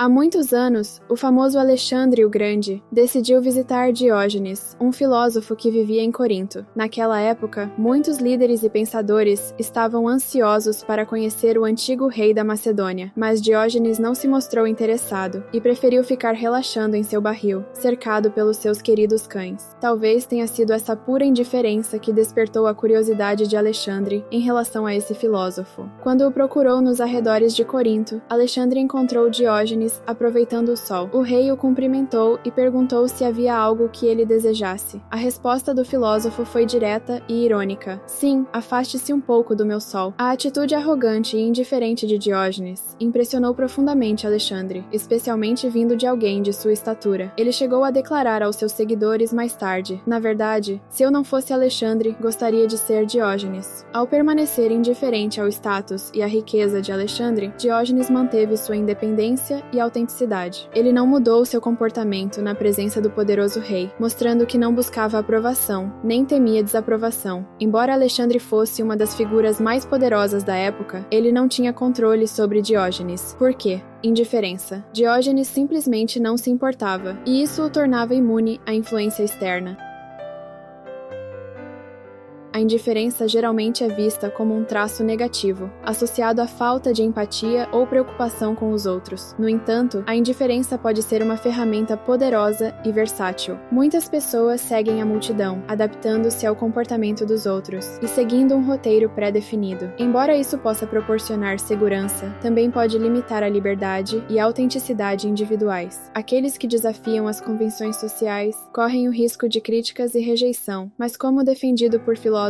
Há muitos anos, o famoso Alexandre o Grande decidiu visitar Diógenes, um filósofo que vivia em Corinto. Naquela época, muitos líderes e pensadores estavam ansiosos para conhecer o antigo rei da Macedônia, mas Diógenes não se mostrou interessado e preferiu ficar relaxando em seu barril, cercado pelos seus queridos cães. Talvez tenha sido essa pura indiferença que despertou a curiosidade de Alexandre em relação a esse filósofo. Quando o procurou nos arredores de Corinto, Alexandre encontrou Diógenes aproveitando o sol. O rei o cumprimentou e perguntou se havia algo que ele desejasse. A resposta do filósofo foi direta e irônica. Sim, afaste-se um pouco do meu sol. A atitude arrogante e indiferente de Diógenes impressionou profundamente Alexandre, especialmente vindo de alguém de sua estatura. Ele chegou a declarar aos seus seguidores mais tarde: na verdade, se eu não fosse Alexandre, gostaria de ser Diógenes. Ao permanecer indiferente ao status e à riqueza de Alexandre, Diógenes manteve sua independência e autenticidade. Ele não mudou seu comportamento na presença do poderoso rei, mostrando que não buscava aprovação, nem temia desaprovação. Embora Alexandre fosse uma das figuras mais poderosas da época, ele não tinha controle sobre Diógenes. Por quê? Indiferença. Diógenes simplesmente não se importava, e isso o tornava imune à influência externa. A indiferença geralmente é vista como um traço negativo, associado à falta de empatia ou preocupação com os outros. No entanto, a indiferença pode ser uma ferramenta poderosa e versátil. Muitas pessoas seguem a multidão, adaptando-se ao comportamento dos outros e seguindo um roteiro pré-definido. Embora isso possa proporcionar segurança, também pode limitar a liberdade e a autenticidade individuais. Aqueles que desafiam as convenções sociais correm o risco de críticas e rejeição, mas como defendido por filósofos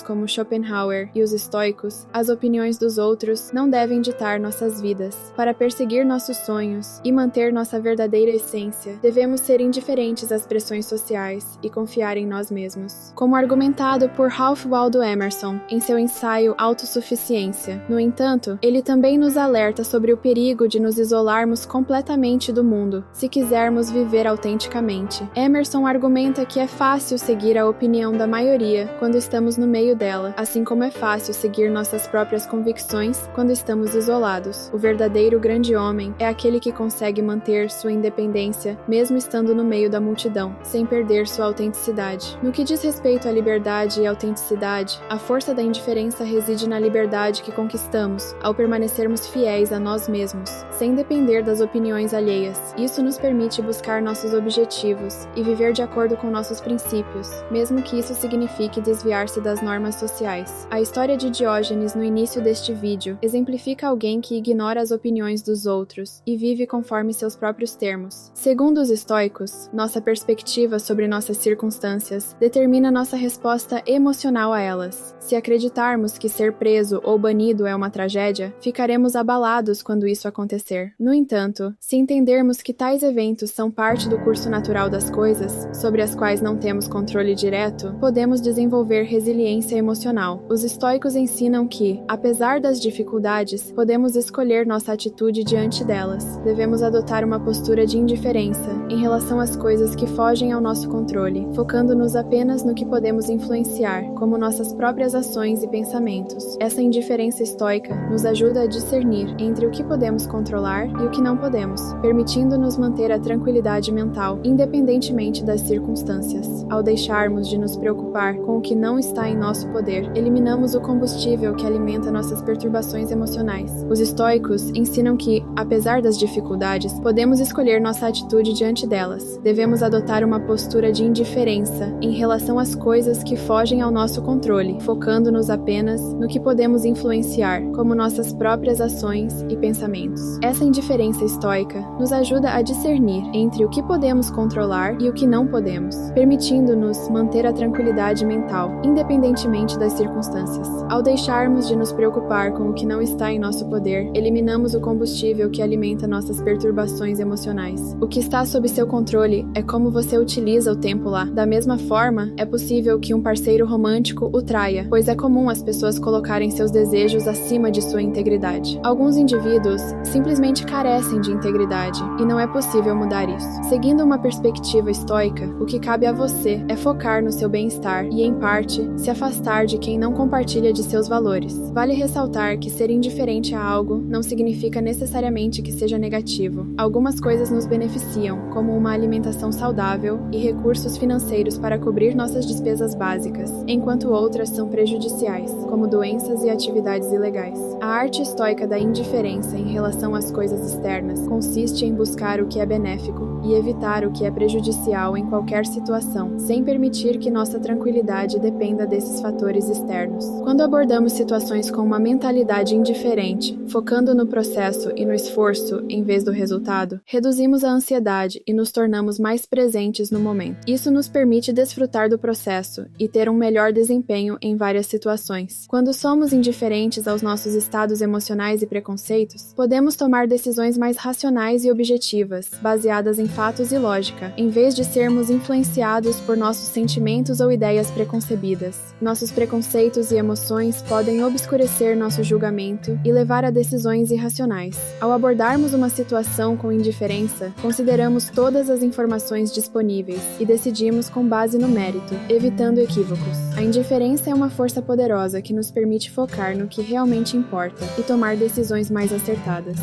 como Schopenhauer e os estoicos, as opiniões dos outros não devem ditar nossas vidas. Para perseguir nossos sonhos e manter nossa verdadeira essência, devemos ser indiferentes às pressões sociais e confiar em nós mesmos. Como argumentado por Ralph Waldo Emerson em seu ensaio Autossuficiência. No entanto, ele também nos alerta sobre o perigo de nos isolarmos completamente do mundo, se quisermos viver autenticamente. Emerson argumenta que é fácil seguir a opinião da maioria quando estamos no meio dela, assim como é fácil seguir nossas próprias convicções quando estamos isolados. O verdadeiro grande homem é aquele que consegue manter sua independência, mesmo estando no meio da multidão, sem perder sua autenticidade. No que diz respeito à liberdade e autenticidade, a força da indiferença reside na liberdade que conquistamos ao permanecermos fiéis a nós mesmos, sem depender das opiniões alheias. Isso nos permite buscar nossos objetivos e viver de acordo com nossos princípios, mesmo que isso signifique desviar-se das normas sociais. A história de Diógenes no início deste vídeo exemplifica alguém que ignora as opiniões dos outros e vive conforme seus próprios termos. Segundo os estoicos, nossa perspectiva sobre nossas circunstâncias determina nossa resposta emocional a elas. Se acreditarmos que ser preso ou banido é uma tragédia, ficaremos abalados quando isso acontecer. No entanto, se entendermos que tais eventos são parte do curso natural das coisas, sobre as quais não temos controle direto, podemos desenvolver resiliência emocional. Os estoicos ensinam que, apesar das dificuldades, podemos escolher nossa atitude diante delas. Devemos adotar uma postura de indiferença em relação às coisas que fogem ao nosso controle, focando-nos apenas no que podemos influenciar, como nossas próprias ações e pensamentos. Essa indiferença estoica nos ajuda a discernir entre o que podemos controlar e o que não podemos, permitindo-nos manter a tranquilidade mental, independentemente das circunstâncias. Ao deixarmos de nos preocupar com o que não está em nosso poder, eliminamos o combustível que alimenta nossas perturbações emocionais. Os estoicos ensinam que, apesar das dificuldades, podemos escolher nossa atitude diante delas. Devemos adotar uma postura de indiferença em relação às coisas que fogem ao nosso controle, focando-nos apenas no que podemos influenciar, como nossas próprias ações e pensamentos. Essa indiferença estoica nos ajuda a discernir entre o que podemos controlar e o que não podemos, permitindo-nos manter a tranquilidade mental, independentemente das circunstâncias. Ao deixarmos de nos preocupar com o que não está em nosso poder, eliminamos o combustível que alimenta nossas perturbações emocionais. O que está sob seu controle é como você utiliza o tempo lá. Da mesma forma, é possível que um parceiro romântico o traia, pois é comum as pessoas colocarem seus desejos acima de sua integridade. Alguns indivíduos simplesmente simplesmente carecem de integridade, e não é possível mudar isso. Seguindo uma perspectiva estoica, o que cabe a você é focar no seu bem-estar e, em parte, se afastar de quem não compartilha de seus valores. Vale ressaltar que ser indiferente a algo não significa necessariamente que seja negativo. Algumas coisas nos beneficiam, como uma alimentação saudável e recursos financeiros para cobrir nossas despesas básicas, enquanto outras são prejudiciais, como doenças e atividades ilegais. A arte estoica da indiferença em relação às coisas externas consiste em buscar o que é benéfico e evitar o que é prejudicial em qualquer situação, sem permitir que nossa tranquilidade dependa desses fatores externos. Quando abordamos situações com uma mentalidade indiferente, focando no processo e no esforço em vez do resultado, reduzimos a ansiedade e nos tornamos mais presentes no momento. Isso nos permite desfrutar do processo e ter um melhor desempenho em várias situações. Quando somos indiferentes aos nossos estados emocionais e preconceitos, podemos tomar decisões mais racionais e objetivas, baseadas em fatos e lógica, em vez de sermos influenciados por nossos sentimentos ou ideias preconcebidas. Nossos preconceitos e emoções podem obscurecer nosso julgamento e levar a decisões irracionais. Ao abordarmos uma situação com indiferença, consideramos todas as informações disponíveis e decidimos com base no mérito, evitando equívocos. A indiferença é uma força poderosa que nos permite focar no que realmente importa e tomar decisões mais acertadas.